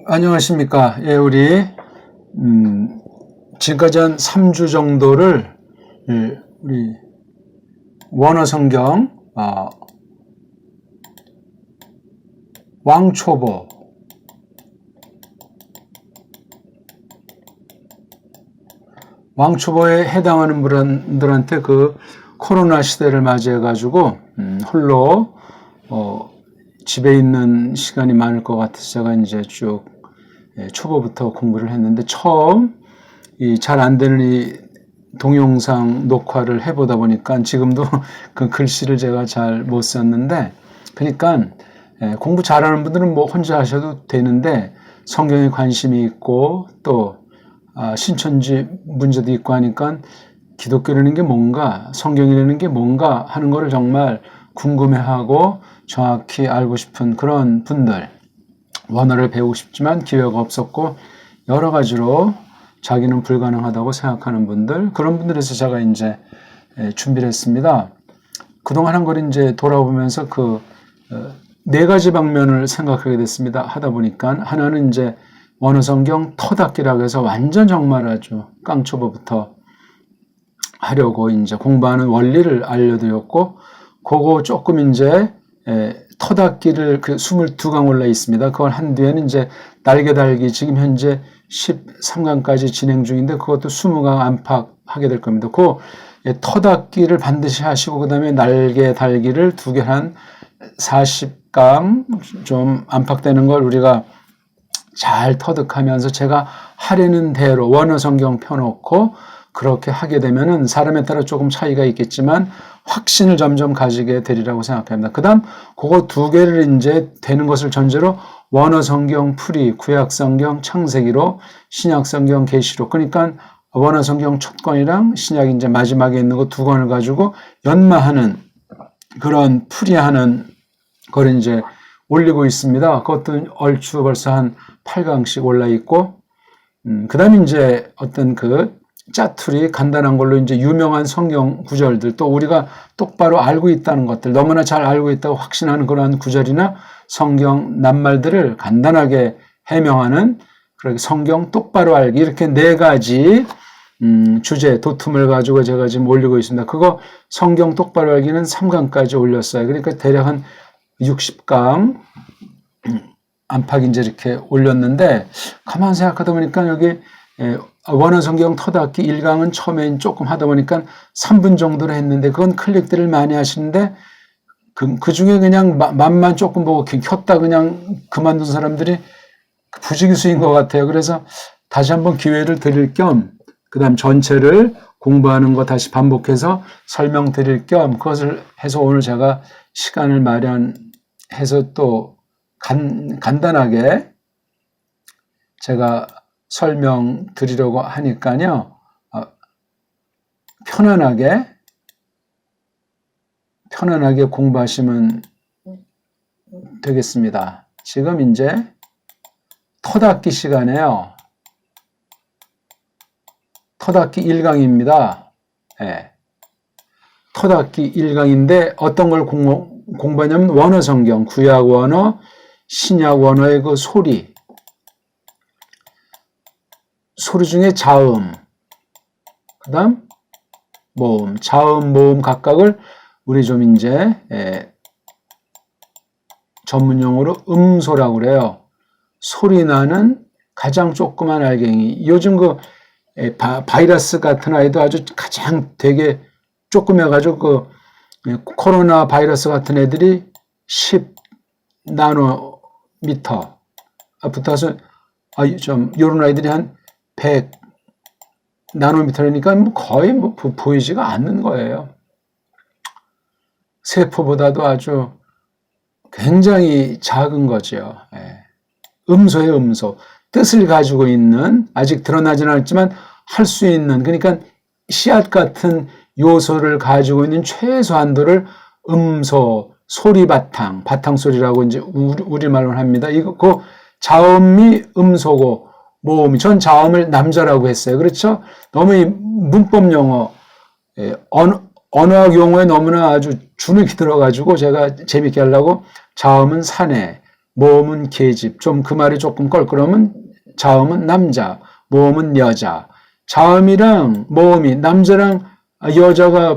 안녕하십니까. 예, 지금까지 한 3주 정도를, 우리, 원어성경, 왕초보, 왕초보에 해당하는 분들한테 그 코로나 시대를 맞이해가지고, 홀로, 집에 있는 시간이 많을 것 같아서 제가 이제 쭉 초보부터 공부를 했는데 처음 잘 안 되는 이 동영상 녹화를 해보다 보니까 지금도 그 글씨를 제가 잘 못 썼는데 그러니까 공부 잘하는 분들은 뭐 혼자 하셔도 되는데 성경에 관심이 있고 또 신천지 문제도 있고 하니까 기독교라는 게 뭔가 성경이라는 게 뭔가 하는 거를 정말 궁금해하고 정확히 알고 싶은 그런 분들, 원어를 배우고 싶지만 기회가 없었고 여러 가지로 자기는 불가능하다고 생각하는 분들, 그런 분들에서 제가 이제 준비를 했습니다. 그동안 한 걸 이제 돌아보면서 네 가지 방면을 생각하게 됐습니다. 하다 보니까 하나는 이제 원어성경 터닫기라고 해서 완전 정말 아주 깡초보부터 하려고 이제 공부하는 원리를 알려드렸고, 그거 조금 이제 터닫기를 22강 올라 있습니다. 그걸 한 뒤에는 이제 날개 달기 지금 현재 13강까지 진행 중인데 그것도 20강 안팎하게 될 겁니다. 그 터닫기를 반드시 하시고 그다음에 날개 달기를 2개 한 40강 좀 안팎되는 걸 우리가 잘 터득하면서 제가 하려는 대로 원어 성경 펴놓고 그렇게 하게 되면은 사람에 따라 조금 차이가 있겠지만 확신을 점점 가지게 되리라고 생각합니다. 그 다음 그거 2개를 이제 되는 것을 전제로 원어 성경 풀이, 구약 성경 창세기로, 신약 성경 계시록, 그러니까 원어 성경 첫 권이랑 신약 이제 마지막에 있는 거 2권을 가지고 연마하는 그런 풀이하는 걸 이제 올리고 있습니다. 그것도 얼추 벌써 한 8강씩 올라 있고, 그 다음에 이제 어떤 짜투리 간단한 걸로 이제 유명한 성경 구절들, 또 우리가 똑바로 알고 있다는 것들, 너무나 잘 알고 있다고 확신하는 그러한 구절이나 성경 낱말들을 간단하게 해명하는 그렇게 성경 똑바로 알기, 이렇게 4가지 주제 도툼을 가지고 제가 지금 올리고 있습니다. 그거 성경 똑바로 알기는 3강까지 올렸어요. 그러니까 대략 한 60강 안팎 이제 이렇게 올렸는데 가만 생각하다 보니까 여기 원어 성경 터닫기 1강은 처음에 조금 하다 보니까 3분 정도로 했는데 그건 클릭들을 많이 하시는데 그 중에 그냥 맛만 조금 보고 켰다 그냥 그만둔 사람들이 부지기수인 것 같아요. 그래서 다시 한번 기회를 드릴 겸 그 다음 전체를 공부하는 거 다시 반복해서 설명드릴 겸 그것을 해서 오늘 제가 시간을 마련해서 또 간단하게 제가 설명드리려고 하니까요. 편안하게 공부하시면 되겠습니다. 지금 이제 터닫기 시간에요. 터닫기 1강입니다. 네. 터닫기 1강인데 어떤 걸 공부하냐면 원어 성경, 구약 원어, 신약 원어의 그 소리 중에 자음, 그 다음 모음, 자음, 모음 각각을 우리 좀 이제 전문용어로 음소라고 그래요. 소리 나는 가장 조그만 알갱이. 요즘 바이러스 같은 아이도 아주 가장 되게 조그매가지고 코로나 바이러스 같은 애들이 10 나노미터 붙어서 요런 아이들이 한 100 나노미터니까 거의 보이지가 않는 거예요. 세포보다도 아주 굉장히 작은 거죠. 음소의 음소. 뜻을 가지고 있는, 아직 드러나지는 않지만 할 수 있는, 그러니까 씨앗 같은 요소를 가지고 있는 최소한도를 음소, 소리 바탕 소리라고 이제 우리말로 합니다. 그 자음이 음소고 모음이, 전 자음을 남자라고 했어요. 그렇죠? 너무 이 문법 용어, 언어학 용어에 너무나 아주 주눅이 들어가지고 제가 재밌게 하려고 자음은 사내, 모음은 계집. 좀 그 말이 조금 껄끄러우면 자음은 남자, 모음은 여자. 자음이랑 모음이 남자랑 여자가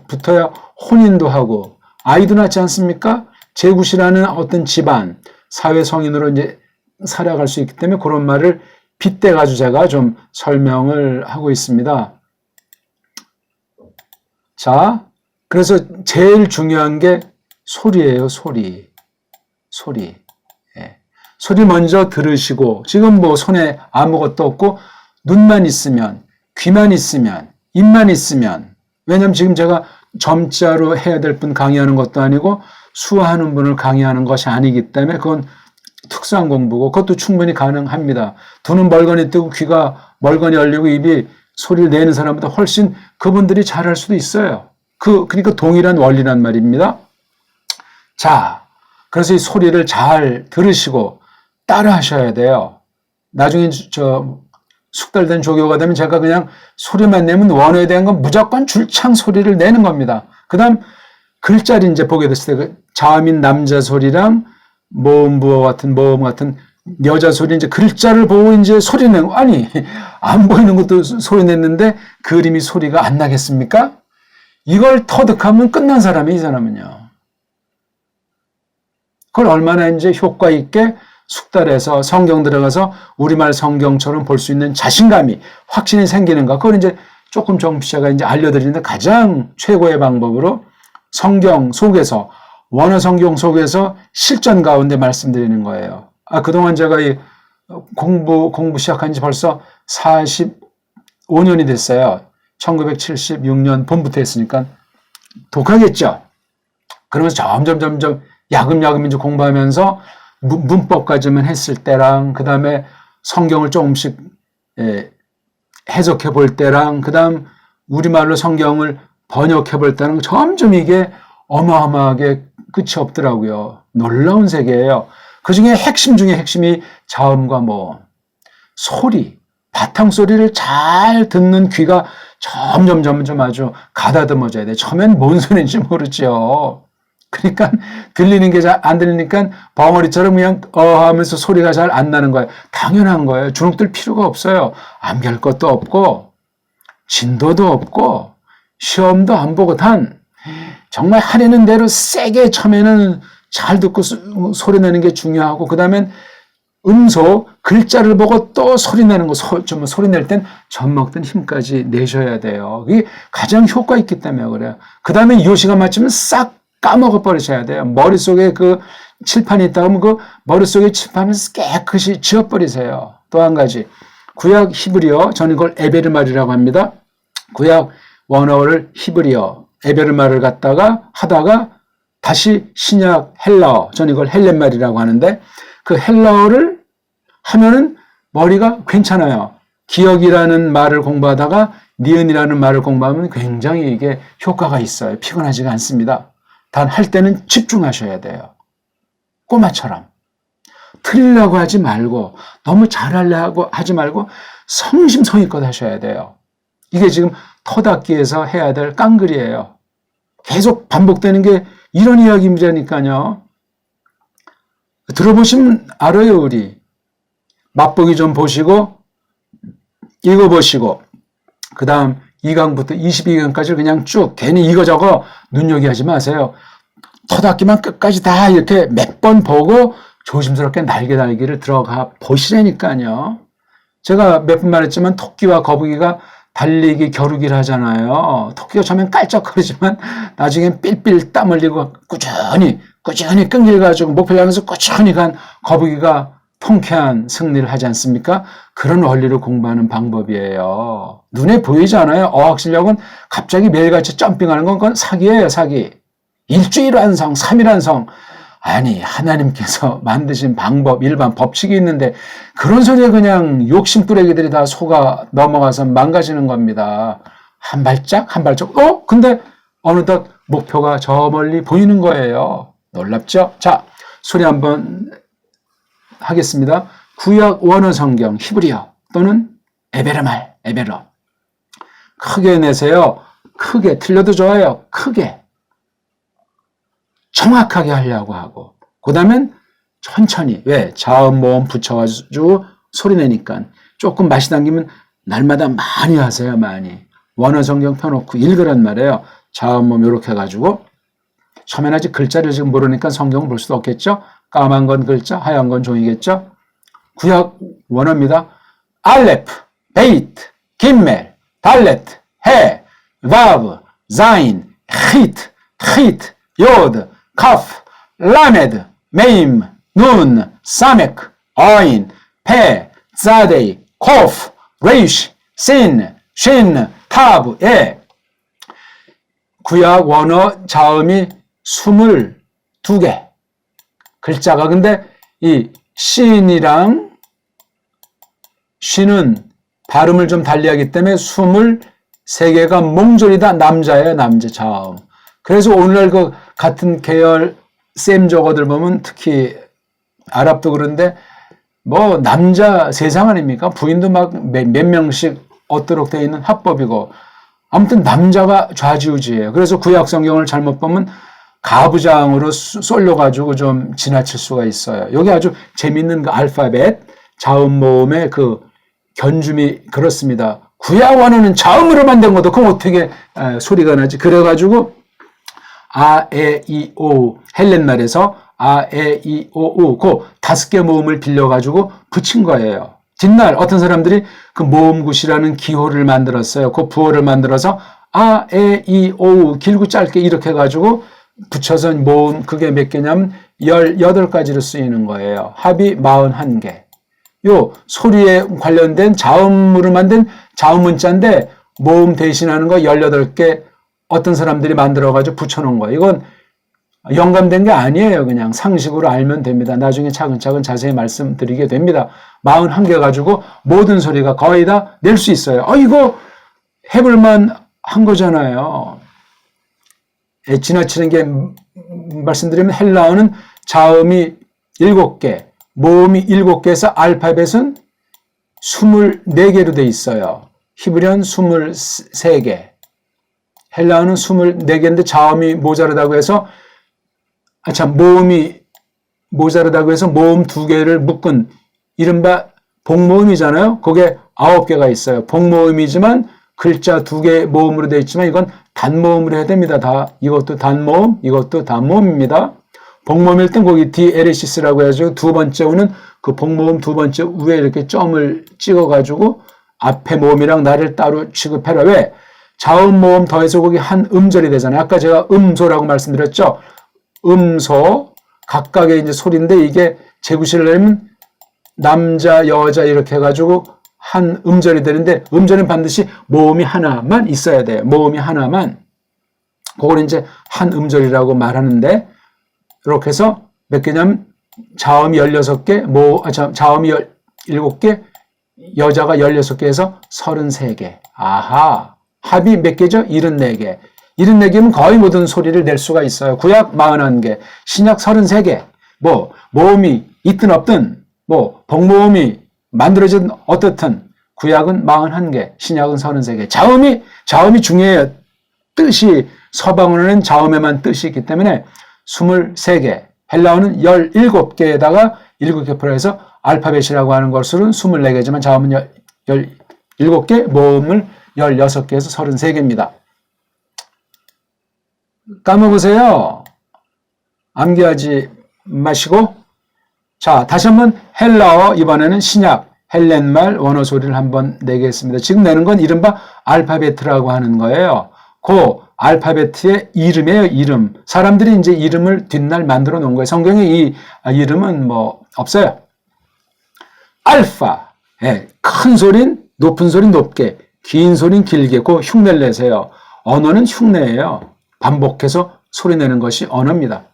붙어야 혼인도 하고 아이도 낳지 않습니까? 제굿이라는 어떤 집안, 사회 성인으로 이제 살아갈 수 있기 때문에 그런 말을 빗대가지고 제가 좀 설명을 하고 있습니다. 자, 그래서 제일 중요한 게 소리예요, 소리. 소리. 예. 소리 먼저 들으시고, 지금 뭐 손에 아무것도 없고, 눈만 있으면, 귀만 있으면, 입만 있으면, 왜냐면 지금 제가 점자로 해야 될 분 강의하는 것도 아니고, 수화하는 분을 강의하는 것이 아니기 때문에 그건 특수한 공부고, 그것도 충분히 가능합니다. 두 눈 멀거니 뜨고 귀가 멀거니 열리고 입이 소리를 내는 사람보다 훨씬 그분들이 잘할 수도 있어요. 그러니까 동일한 원리란 말입니다. 자, 그래서 이 소리를 잘 들으시고 따라 하셔야 돼요. 나중에 숙달된 조교가 되면 제가 그냥 소리만 내면 원어에 대한 건 무조건 줄창 소리를 내는 겁니다. 그 다음 글자를 이제 보게 됐을 때 자음인 남자 소리랑 모음 같은 여자 소리 이제 글자를 보고 이제 소리 내는 거. 아니, 안 보이는 것도 소리 냈는데 그림이 소리가 안 나겠습니까? 이걸 터득하면 끝난 사람이 이 사람은요. 그걸 얼마나 이제 효과 있게 숙달해서 성경 들어가서 우리말 성경처럼 볼 수 있는 자신감이, 확신이 생기는가. 그걸 이제 조금씩 제가 이제 알려드리는데 가장 최고의 방법으로 성경 속에서, 원어 성경 속에서 실전 가운데 말씀드리는 거예요. 그동안 제가 이 공부 시작한 지 벌써 45년이 됐어요. 1976년 봄부터 했으니까 독하겠죠. 그러면서 점점 야금야금 이제 공부하면서 문법까지만 했을 때랑 그 다음에 성경을 조금씩 해석해 볼 때랑 그 다음 우리말로 성경을 번역해 볼 때랑 점점 이게 어마어마하게 끝이 없더라고요. 놀라운 세계예요. 그 중에 핵심 중에 핵심이 자음과 모음, 소리, 바탕 소리를 잘 듣는 귀가 점점 아주 가다듬어져야 돼. 처음엔 뭔 소리인지 모르죠. 그러니까 들리는 게 잘 안 들리니까 벙어리처럼 그냥 하면서 소리가 잘 안 나는 거예요. 당연한 거예요. 주눅들 필요가 없어요. 암기할 것도 없고 진도도 없고 시험도 안 보고 단 정말 하려는 대로 세게 처음에는 잘 듣고 소리 내는 게 중요하고 그 다음엔 음소, 글자를 보고 또 소리 내는 거, 소리 낼 땐 젖먹던 힘까지 내셔야 돼요. 그게 가장 효과 있기 때문에 그래요. 그 다음에 요시가 맞추면 싹 까먹어 버리셔야 돼요. 머릿속에 그 칠판이 있다 하면 그 머릿속에 칠판을 깨끗이 지워버리세요. 또 한 가지. 구약 히브리어, 저는 이걸 에베르말이라고 합니다. 구약 원어를 히브리어, 에베르말을 갖다가 하다가 다시 신약 헬라어, 저는 이걸 헬렌말이라고 하는데 그 헬라어를 하면은 머리가 괜찮아요. 기억이라는 말을 공부하다가 니은이라는 말을 공부하면 굉장히 이게 효과가 있어요. 피곤하지가 않습니다. 단 할 때는 집중하셔야 돼요. 꼬마처럼. 틀리려고 하지 말고 너무 잘하려고 하지 말고 성심성의껏 하셔야 돼요. 이게 지금 터닫기에서 해야 될 깡글이에요. 계속 반복되는 게 이런 이야기입니다니까요. 들어보시면 알아요, 우리. 맛보기 좀 보시고, 읽어보시고, 그 다음 2강부터 22강까지 그냥 쭉 괜히 이거 저거 눈여겨하지 마세요. 터닫기만 끝까지 다 이렇게 몇 번 보고 조심스럽게 날개를 들어가 보시라니까요. 제가 몇 번 말했지만 토끼와 거북이가 달리기 겨루기를 하잖아요. 토끼가 처음엔 깔짝거리지만 나중엔 삘삘 땀 흘리고 꾸준히 끈질가지고 목표를 향해서 꾸준히 간 거북이가 통쾌한 승리를 하지 않습니까? 그런 원리를 공부하는 방법이에요. 눈에 보이지 않아요. 어학 실력은 갑자기 매일같이 점핑하는 건 그건 사기예요, 사기. 일주일 완성, 3일 완성. 아니, 하나님께서 만드신 방법, 일반 법칙이 있는데 그런 소리에 그냥 욕심꾸러기들이 다 속아 넘어가서 망가지는 겁니다. 한 발짝. 근데 어느덧 목표가 저 멀리 보이는 거예요. 놀랍죠? 자, 소리 한번 하겠습니다. 구약 원어 성경 히브리어 또는 에베르말, 에베러. 크게 내세요. 크게, 틀려도 좋아요. 크게. 정확하게 하려고 하고 그 다음엔 천천히. 왜? 자음, 모음 붙여가지고 소리 내니까. 조금 맛이 당기면 날마다 많이 하세요, 많이. 원어 성경 펴놓고 읽으란 말이에요. 자음, 모음 이렇게 해가지고. 처음엔 아직 글자를 지금 모르니까 성경을 볼 수도 없겠죠? 까만 건 글자, 하얀 건 종이겠죠? 구약 원어입니다. 알레프, 베이트, 김멜, 달레트, 해, 바브, 자인, 히트, 히트, 요드, 카프, 라메드, 메임, 눈, 사메크, 어인, 페, 자데이, 코프, 레이시, 신, 신, 타브, 예. 구약 원어 자음이 22개. 글자가 근데 이 신이랑 신은 발음을 좀 달리하기 때문에 23개가 몽졸이다. 남자예요, 남자 자음. 그래서 오늘날 그 같은 계열 쌤 저거들 보면 특히 아랍도 그런데 뭐 남자 세상 아닙니까? 부인도 막 몇 명씩 얻도록 되어 있는 합법이고 아무튼 남자가 좌지우지예요. 그래서 구약 성경을 잘못 보면 가부장으로 쏠려가지고 좀 지나칠 수가 있어요. 여기 아주 재밌는 그 알파벳 자음 모음의 그 견줌이 그렇습니다. 구약 원어는 자음으로 만든 것도 그럼 어떻게 소리가 나지? 그래가지고 아, 에, 이, 오 헬렌말에서 아, 에, 이, 오, 우 그 5개 모음을 빌려가지고 붙인 거예요. 뒷날 어떤 사람들이 그 모음굿이라는 기호를 만들었어요. 그 부호를 만들어서 아, 에, 이, 오, 우 길고 짧게 이렇게 해가지고 붙여서 모음 그게 몇 개냐면 18가지로 쓰이는 거예요. 합이 41개. 요 소리에 관련된 자음으로 만든 자음 문자인데 모음 대신하는 거 18개 어떤 사람들이 만들어가지고 붙여놓은 거예요. 이건 영감된 게 아니에요. 그냥 상식으로 알면 됩니다. 나중에 차근차근 자세히 말씀드리게 됩니다. 41개 가지고 모든 소리가 거의 다 낼 수 있어요. 이거 해볼만 한 거잖아요. 지나치는 게 말씀드리면 헬라어는 자음이 7개, 모음이 7개에서 알파벳은 24개로 돼 있어요. 히브리어는 23개. 헬라어는 24개인데 자음이 모자르다고 해서 모음이 모자르다고 해서 모음 2개를 묶은 이른바 복모음이잖아요. 그게 9개가 있어요. 복모음이지만 글자 2개 모음으로 되어 있지만 이건 단모음으로 해야 됩니다. 다 이것도 단모음, 이것도 단모음입니다. 복모음일 땐 거기 디에레시스라고 해가지고 두 번째 우는 그 복모음 두 번째 위에 이렇게 점을 찍어가지고 앞에 모음이랑 나를 따로 취급해라. 왜? 자음 모음 더해서 거기 한 음절이 되잖아요. 아까 제가 음소라고 말씀드렸죠. 음소 각각의 이제 소리인데 이게 재구시를 내면 남자 여자 이렇게 해가지고 한 음절이 되는데 음절은 반드시 모음이 하나만 있어야 돼요. 모음이 하나만. 그걸 이제 한 음절이라고 말하는데 이렇게 해서 몇 개냐면 자음이 16개, 자음이 17개, 여자가 16개에서 33개. 아하. 합이 몇 개죠? 74개. 74개면 거의 모든 소리를 낼 수가 있어요. 구약 41개, 신약 33개. 모음이 있든 없든, 복모음이 만들어진 어떻든, 구약은 41개, 신약은 33개. 자음이 중요해요. 뜻이, 서방어는 자음에만 뜻이 있기 때문에 23개, 헬라어는 17개에다가 7개 풀어서 알파벳이라고 하는 것으로는 24개지만 자음은 17개, 모음을 16개에서 33개입니다. 까먹으세요. 암기하지 마시고. 자, 다시 한번 헬라어, 이번에는 신약, 헬렌말 원어 소리를 한번 내겠습니다. 지금 내는 건 이른바 알파베트라고 하는 거예요. 그 알파베트의 이름이에요, 이름. 사람들이 이제 이름을 뒷날 만들어 놓은 거예요. 성경에 이 이름은 없어요. 알파. 큰 소린 높은 소린 높게, 긴 소린 길게, 그 흉내를 내세요. 언어는 흉내예요. 반복해서 소리 내는 것이 언어입니다.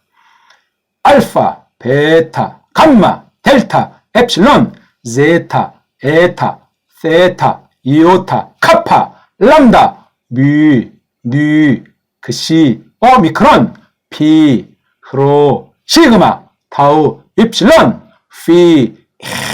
알파, 베타, 감마, 델타, 엡실론, 제타, 에타, 세타, 이오타, 카파, 람다, 뮤, 뉴, 그시, 오미크론, 피, 흐로, 시그마, 타우, 입실론, 피,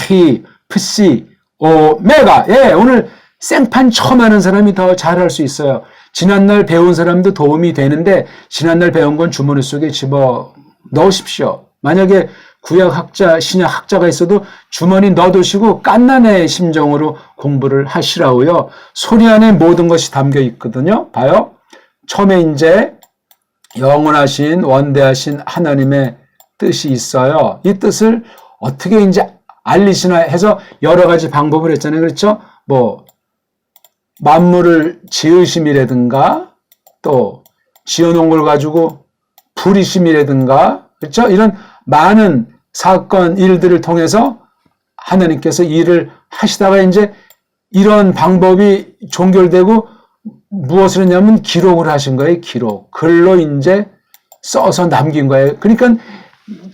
히, 프시, 오메가. 오늘 생판 처음 하는 사람이 더 잘할 수 있어요. 지난날 배운 사람도 도움이 되는데 지난날 배운 건 주머니 속에 집어 넣으십시오. 만약에 구약학자, 신약학자가 있어도 주머니 넣어두시고 깐난의 심정으로 공부를 하시라고요. 소리 안에 모든 것이 담겨 있거든요. 봐요. 처음에 이제 영원하신 원대하신 하나님의 뜻이 있어요. 이 뜻을 어떻게 이제 알리시나 해서 여러 가지 방법을 했잖아요. 그렇죠? 뭐 만물을 지으심이라든가 또 지어놓은 걸 가지고 부리심이라든가 그렇죠? 이런 많은 사건 일들을 통해서 하나님께서 일을 하시다가 이제 이런 방법이 종결되고 무엇을 했냐면 기록을 하신 거예요. 기록. 글로 이제 써서 남긴 거예요. 그러니까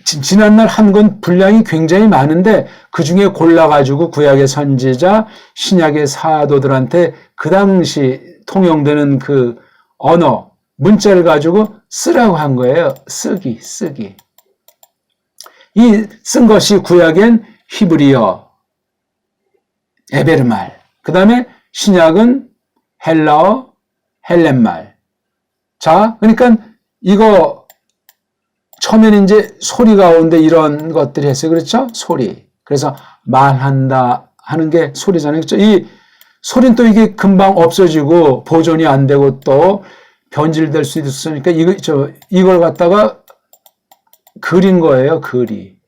지난날 한 건 분량이 굉장히 많은데 그중에 골라가지고 구약의 선지자, 신약의 사도들한테 그 당시 통용되는 그 언어, 문자를 가지고 쓰라고 한 거예요. 쓰기. 이 쓴 것이 구약엔 히브리어, 에베르말, 그 다음에 신약은 헬라어, 헬렌말. 자, 그러니까 이거 처음에는 이제 소리 가운데 이런 것들이 했어요. 그렇죠? 소리. 그래서 말한다 하는 게 소리잖아요. 그렇죠? 이 소리는 또 이게 금방 없어지고 보존이 안 되고 또 변질될 수도 있으니까 이걸 갖다가 그린 거예요. 그림.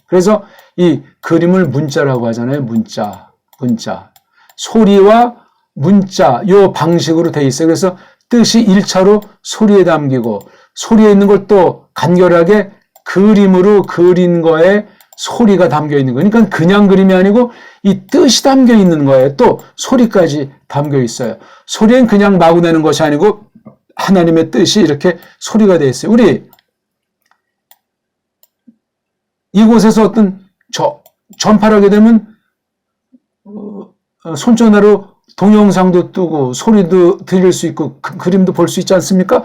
그래서 이 그림을 문자라고 하잖아요. 문자. 소리와 문자 요 방식으로 돼 있어요. 그래서 뜻이 1차로 소리에 담기고 소리에 있는 걸 또 간결하게 그림으로 그린 거에 소리가 담겨 있는 거예요. 그러니까 그냥 그림이 아니고 이 뜻이 담겨 있는 거예요. 또 소리까지 담겨 있어요. 소리는 그냥 마구 내는 것이 아니고 하나님의 뜻이 이렇게 소리가 돼 있어요. 우리 이곳에서 어떤 전파를 하게 되면 손전화로 동영상도 뜨고 소리도 들릴 수 있고 그림도 볼 수 있지 않습니까?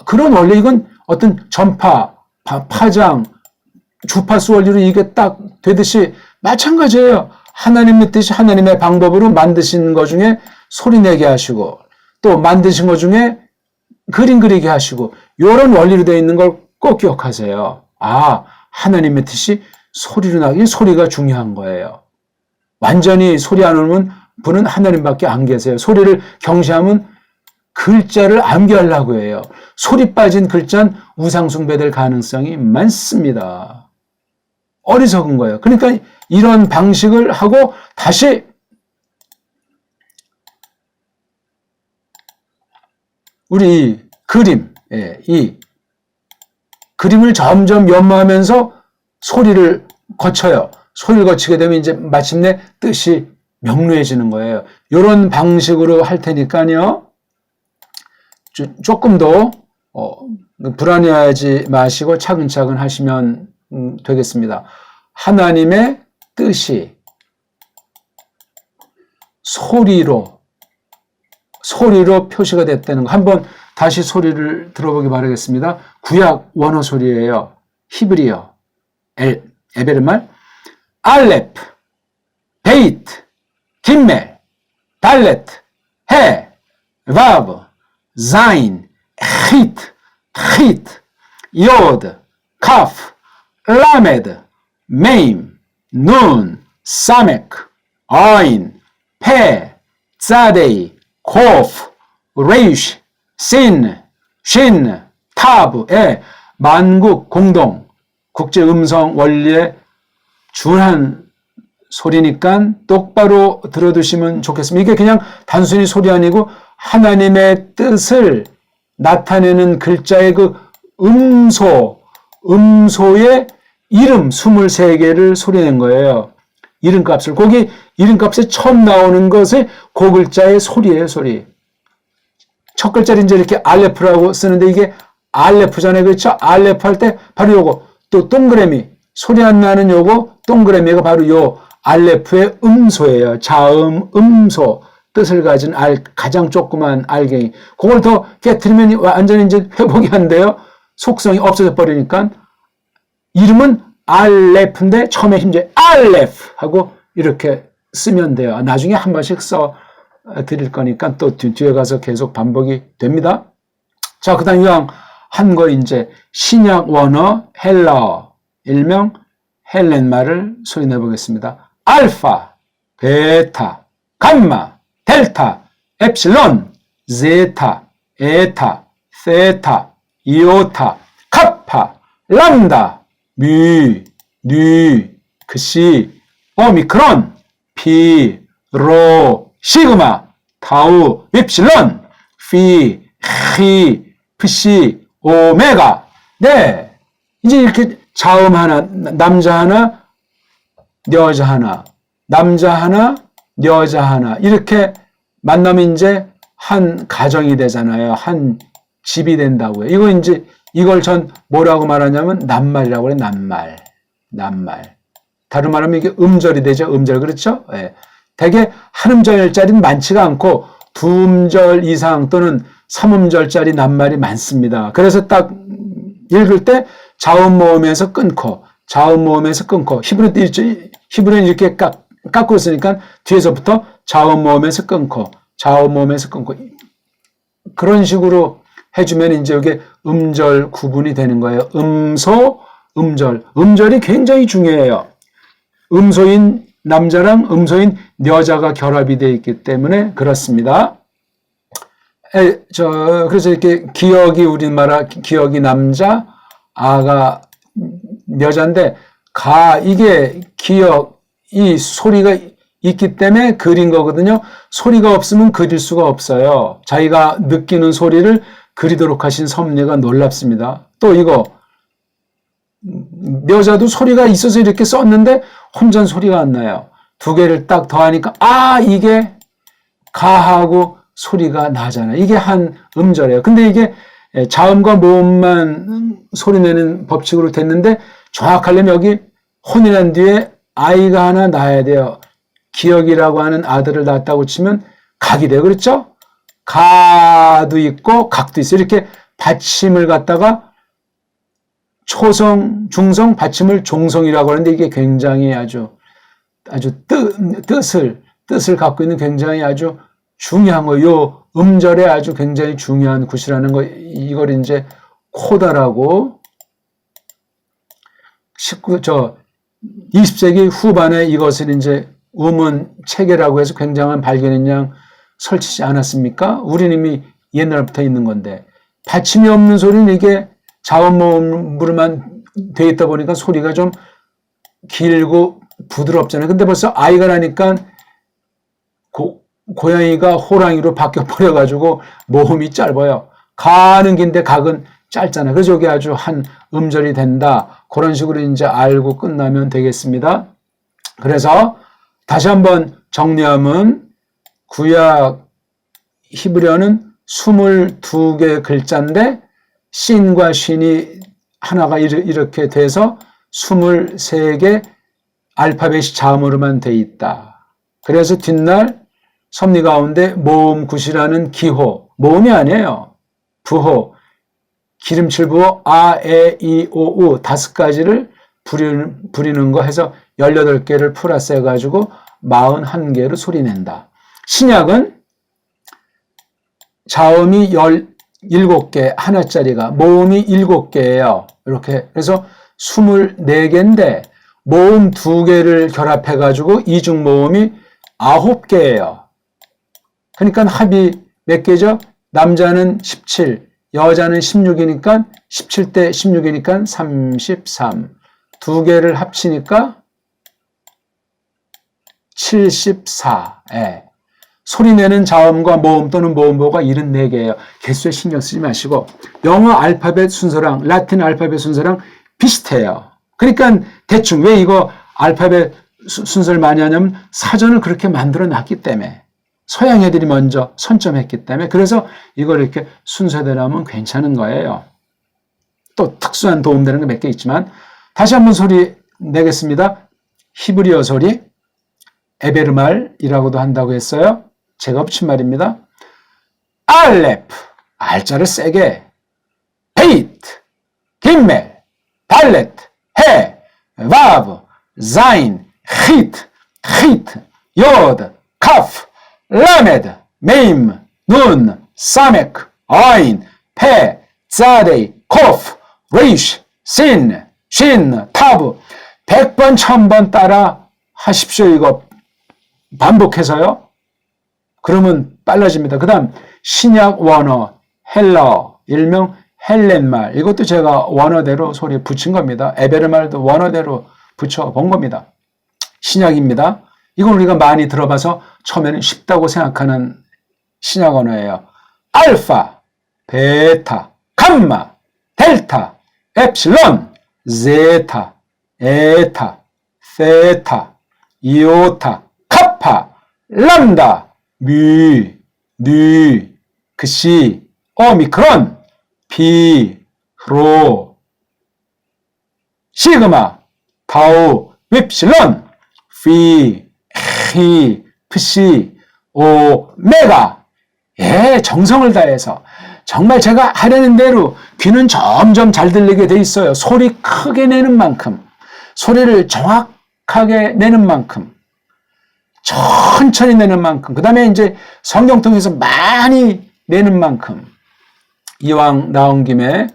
그런 원래 이건 어떤 전파, 파장, 주파수 원리로 이게 딱 되듯이 마찬가지예요. 하나님의 뜻이 하나님의 방법으로 만드신 것 중에 소리 내게 하시고 또 만드신 것 중에 그림 그리게 하시고 이런 원리로 되어 있는 걸 꼭 기억하세요. 아, 하나님의 뜻이 소리로 나기 소리가 중요한 거예요. 완전히 소리 안 오면 분은 하나님밖에 안 계세요. 소리를 경시하면 글자를 암기하려고 해요. 소리 빠진 글자는 우상숭배될 가능성이 많습니다. 어리석은 거예요. 그러니까 이런 방식을 하고 다시 우리 그림, 이 그림을 점점 연마하면서 소리를 거쳐요. 소리를 거치게 되면 이제 마침내 뜻이 명료해지는 거예요. 이런 방식으로 할 테니까요. 조금 더 불안해하지 마시고 차근차근 하시면 되겠습니다. 하나님의 뜻이 소리로 표시가 됐다는 거. 한번 다시 소리를 들어보기 바라겠습니다. 구약 원어 소리예요. 히브리어, 에베르말, 알렙, 베이트, 김멜, 달렛, 해, 바브, 자인, 히트, 요드, 카프, 라메드, 메임, 눈, 사메크, 아인, 페, 자데이, 코프, 레이쉬, 신, 타브, 만국 공동, 국제 음성 원리에 준한 소리니까 똑바로 들어두시면 좋겠습니다. 이게 그냥 단순히 소리 아니고 하나님의 뜻을 나타내는 글자의 그 음소의 이름 23개를 소리낸 거예요. 이름값을. 거기 이름값에 처음 나오는 것이 그 글자의 소리예요, 소리. 첫 글자를 이제 이렇게 알레프라고 쓰는데 이게 알레프잖아요. 그렇죠? 알레프 할 때 바로 요거. 또 동그라미. 소리 안 나는 요거 동그라미가 바로 요 알레프의 음소예요. 자음, 음소. 뜻을 가진 가장 조그만 알갱이. 그걸 더 깨트리면 완전히 이제 회복이 안 돼요. 속성이 없어져 버리니까. 이름은 알레프인데 처음에 이제 알레프 하고 이렇게 쓰면 돼요. 나중에 한 번씩 써 드릴 거니까 또 뒤에 가서 계속 반복이 됩니다. 자, 그 다음 이왕 한 걸 이제 신약 원어 헬라어, 일명 헬렌말을 소리내 보겠습니다. 알파, 베타, 감마, 델타, 엡실론, 제타, 에타, 세타, 이오타, 카파, 람다, 뮤, 뉴, 크시, 오미크론, 피, 로, 시그마, 타우, 엡실론, 피, 히, 프시, 오메가. 네. 이제 이렇게 자음 하나, 남자 하나, 여자 하나, 남자 하나, 여자 하나. 이렇게 만나면 이제 한 가정이 되잖아요. 한 집이 된다고요. 이걸 전 뭐라고 말하냐면 낱말이라고 그래요. 낱말. 낱말. 다른 말하면 이게 음절이 되죠. 음절. 그렇죠? 예. 대개 한 음절짜리는 많지가 않고 두 음절 이상 또는 3음절짜리 낱말이 많습니다. 그래서 딱 읽을 때 자음 모음에서 끊고 자음 모음에서 끊고 히브리는 이렇게 깎고 있으니까 뒤에서부터 자음 모음에서 끊고 자음 모음에서 끊고 그런 식으로 해주면 이제 이게 음절 구분이 되는 거예요. 음소, 음절. 음절이 굉장히 중요해요. 음소인 남자랑 음소인 여자가 결합이 되어 있기 때문에 그렇습니다. 그래서 이렇게 기억이 우리나라 기억이 남자, 아가 여자인데 이게 기억, 이 소리가 있기 때문에 그린 거거든요. 소리가 없으면 그릴 수가 없어요. 자기가 느끼는 소리를 그리도록 하신 섭리가 놀랍습니다. 또 이거 여자도 소리가 있어서 이렇게 썼는데 혼자는 소리가 안 나요. 두 개를 딱 더하니까 이게 가하고 소리가 나잖아요. 이게 한 음절이에요. 근데 이게 자음과 모음만 소리내는 법칙으로 됐는데 정확하려면 여기 혼이란 뒤에 아이가 하나 낳아야 돼요. 기억이라고 하는 아들을 낳았다고 치면 각이 돼요. 그렇죠? 가도 있고 각도 있어요. 이렇게 받침을 갖다가 초성, 중성, 받침을 종성이라고 하는데 이게 굉장히 아주 뜻을 갖고 있는 굉장히 아주 중요한 거예요. 요 음절에 아주 굉장히 중요한 구시라는 거, 이걸 이제 코다라고 20세기 후반에 이것을 이제 음원 체계라고 해서 굉장한 발견인 양 설치지 않았습니까? 우리는 이미 옛날부터 있는 건데 받침이 없는 소리는 이게 자음 모음으로만 돼 있다 보니까 소리가 좀 길고 부드럽잖아요. 근데 벌써 아이가 나니까 고양이가 호랑이로 바뀌어 버려가지고 모음이 짧아요. 가는 긴데 각은 짧잖아요. 그래서 이게 아주 한 음절이 된다. 그런 식으로 이제 알고 끝나면 되겠습니다. 그래서 다시 한번 정리하면 구약 히브리어는 22개 글자인데 씬과 쉰이 하나가 이렇게 돼서 23개 알파벳이 자음으로만 돼 있다. 그래서 뒷날 섭리 가운데 모음 굿이라는 기호, 모음이 아니에요. 부호, 기름칠 부호 아, 에, 이, 오, 우 5가지를 부리는 거 해서 18개를 플러스 해가지고 41개로 소리낸다. 신약은 자음이 17개, 하나짜리가 모음이 7개예요. 이렇게. 그래서 24개인데 모음 2개를 결합해가지고 이중 모음이 9개예요. 그러니까 합이 몇 개죠? 남자는 17, 여자는 16이니까 17대 16이니까 33. 2개를 합치니까 74. 예. 소리내는 자음과 모음 또는 모음보가 74개예요. 개수에 신경 쓰지 마시고 영어 알파벳 순서랑 라틴 알파벳 순서랑 비슷해요. 그러니까 대충 왜 이거 알파벳 순서를 많이 하냐면 사전을 그렇게 만들어 놨기 때문에 서양 애들이 먼저 선점했기 때문에 그래서 이걸 이렇게 순서대로 하면 괜찮은 거예요. 또 특수한 도움되는 게 몇 개 있지만 다시 한번 소리 내겠습니다. 히브리어 소리 에베르말이라고도 한다고 했어요. 제가 붙인 말입니다. 알레프, 알자를 세게, 베이트, 김멜, 달렛, 해, 바브, 자인, 히트, 요드, 카프, 라메드, 메임, 눈, 사메크, 아인, 페, 자데이, cough, reach, sin, shin, tab 100번, 1000번 따라 하십시오. 이거 반복해서요. 그러면 빨라집니다. 그 다음 신약 원어, 헬러, 일명 헬렌말. 이것도 제가 원어대로 소리에 붙인 겁니다. 에베르말도 원어대로 붙여본 겁니다. 신약입니다. 이건 우리가 많이 들어봐서 처음에는 쉽다고 생각하는 신약 언어예요. 알파, 베타, 감마, 델타, 엡실론, 제타, 에타, 세타, 이오타, 카파, 람다, 뮤, 누, 그시, 오미크론, 피, 로, 시그마, 타우, 윕실론, 피, 히, 프시, 오메가. 예, 정성을 다해서 정말 제가 하려는 대로 귀는 점점 잘 들리게 돼 있어요. 소리 크게 내는 만큼, 소리를 정확하게 내는 만큼, 천천히 내는 만큼, 그 다음에 이제 성경 통해서 많이 내는 만큼. 이왕 나온 김에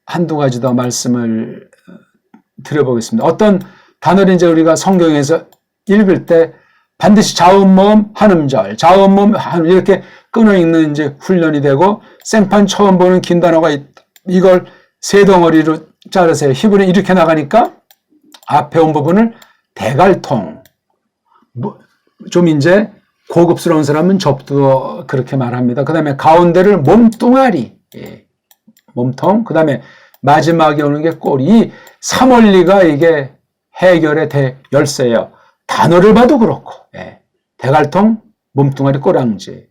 한두 가지 더 말씀을 드려보겠습니다. 어떤 단어를 이제 우리가 성경에서 읽을 때 반드시 자음모음 한음절, 자음모음 한음 이렇게 끊어 읽는 이제 훈련이 되고, 생판 처음 보는 긴 단어가 있다. 이걸 세 덩어리로 자르세요. 히브리는 이렇게 나가니까 앞에 온 부분을 대갈통. 좀 이제 고급스러운 사람은 접두어 그렇게 말합니다. 그 다음에 가운데를 몸뚱아리, 예. 몸통. 그 다음에 마지막에 오는 게 꼬리. 이 3원리가 이게 해결의 열쇠예요. 단어를 봐도 그렇고, 예. 대갈통, 몸뚱아리, 꼬랑지.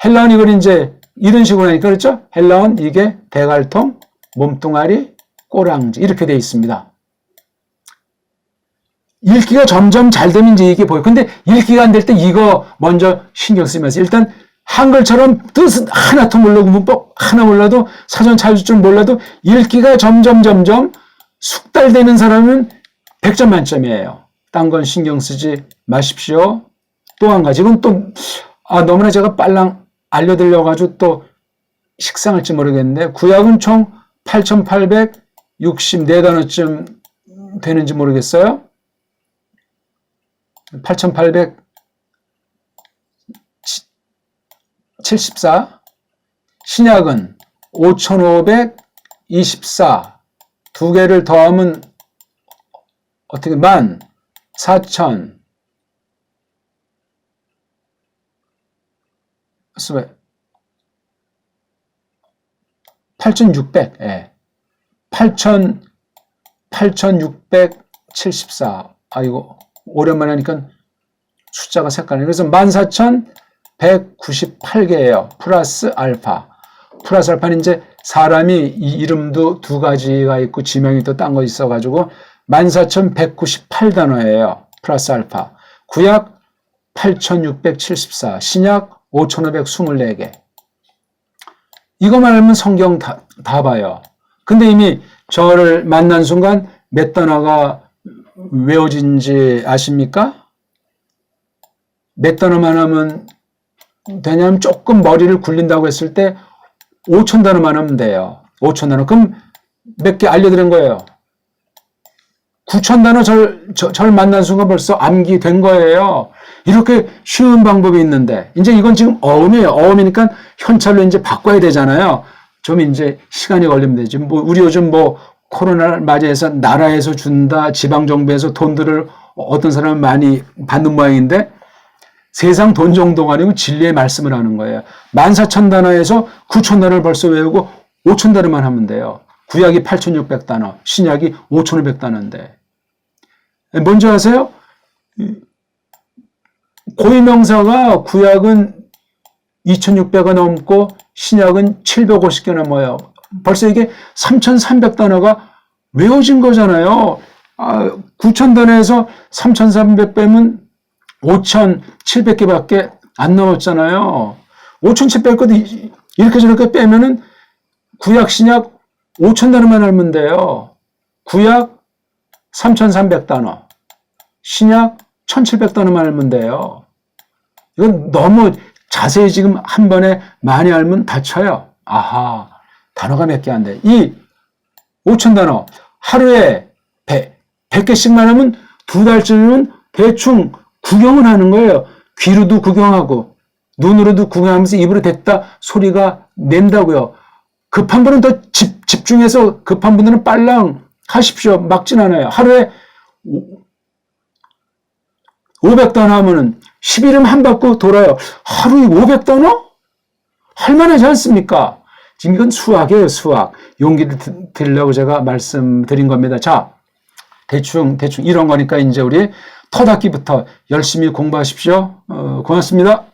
헬라은 이걸 이제 이런 식으로 하니까 그렇죠? 헬라은 이게 대갈통, 몸뚱아리, 꼬랑지 이렇게 되어 있습니다. 읽기가 점점 잘 되면 이제 이게 보여요. 근데 읽기가 안 될 때 이거 먼저 신경 쓰면서 일단 한글처럼 뜻은 하나도 모르고 문법 하나 몰라도 사전 찾을 줄 몰라도 읽기가 점점 숙달되는 사람은 100점 만점이에요. 딴 건 신경 쓰지 마십시오. 또 한 가지, 이건 또 너무나 제가 빨랑 알려드려가지고 또 식상할지 모르겠는데, 구약은 총 8,864단어쯤 되는지 모르겠어요. 8,874. 신약은 5,524. 두 개를 더하면 어떻게 14,000. 8,600. 예. 8,674. 이거 오랜만에 하니까 숫자가 색깔이. 그래서 14,198개예요. 플러스 알파. 플러스 알파는 이제 사람이 이 이름도 두 가지가 있고 지명이 또 딴 거 있어가지고 14,198단어예요. 플러스 알파. 구약 8,674. 신약 5,524개. 이거만 알면 성경 다 봐요. 근데 이미 저를 만난 순간 몇 단어가 외워진지 아십니까? 몇 단어만 하면 되냐면 조금 머리를 굴린다고 했을 때 5,000단어만 하면 돼요. 5,000단어. 그럼 몇 개 알려드린 거예요. 9,000단어 절 만난 순간 벌써 암기된 거예요. 이렇게 쉬운 방법이 있는데, 이제 이건 지금 어음이에요. 어음이니까 현찰로 이제 바꿔야 되잖아요. 좀 이제 시간이 걸리면 되지. 우리 요즘 코로나를 맞이해서 나라에서 준다, 지방정부에서 돈들을 어떤 사람은 많이 받는 모양인데, 세상 돈 정도가 아니고 진리의 말씀을 하는 거예요. 14,000단어에서 9,000단어를 벌써 외우고 5,000단어만 하면 돼요. 구약이 8,600단어, 신약이 5,500단어인데. 뭔지 아세요? 고유명사가 구약은 2,600가 넘고 신약은 750개 넘어요. 벌써 이게 3,300단어가 외워진 거잖아요. 9,000단어에서 3,300 빼면 5,700개밖에 안 넘었잖아요. 5,700개도 이렇게 저렇게 빼면은 구약, 신약 5,000단어만 알면 돼요. 구약 3,300단어, 신약 1,700단어만 알면 돼요. 이건 너무 자세히 지금 한 번에 많이 알면 다쳐요. 아하, 단어가 몇 개 안 돼. 이 5,000단어 하루에 100개씩만 하면 2달쯤이면 대충 구경을 하는 거예요. 귀로도 구경하고 눈으로도 구경하면서 입으로 됐다 소리가 낸다고요. 급한 분은 더 집중해서 급한 분들은 빨랑 하십시오. 막진 않아요. 하루에 500단어 하면은 10일이면 한 바퀴 돌아요. 하루에 500단어? 할만하지 않습니까? 지금 이건 수학이에요, 수학. 용기를 드리려고 제가 말씀드린 겁니다. 자, 대충 이런 거니까 이제 우리 첫 학기부터 열심히 공부하십시오. 고맙습니다.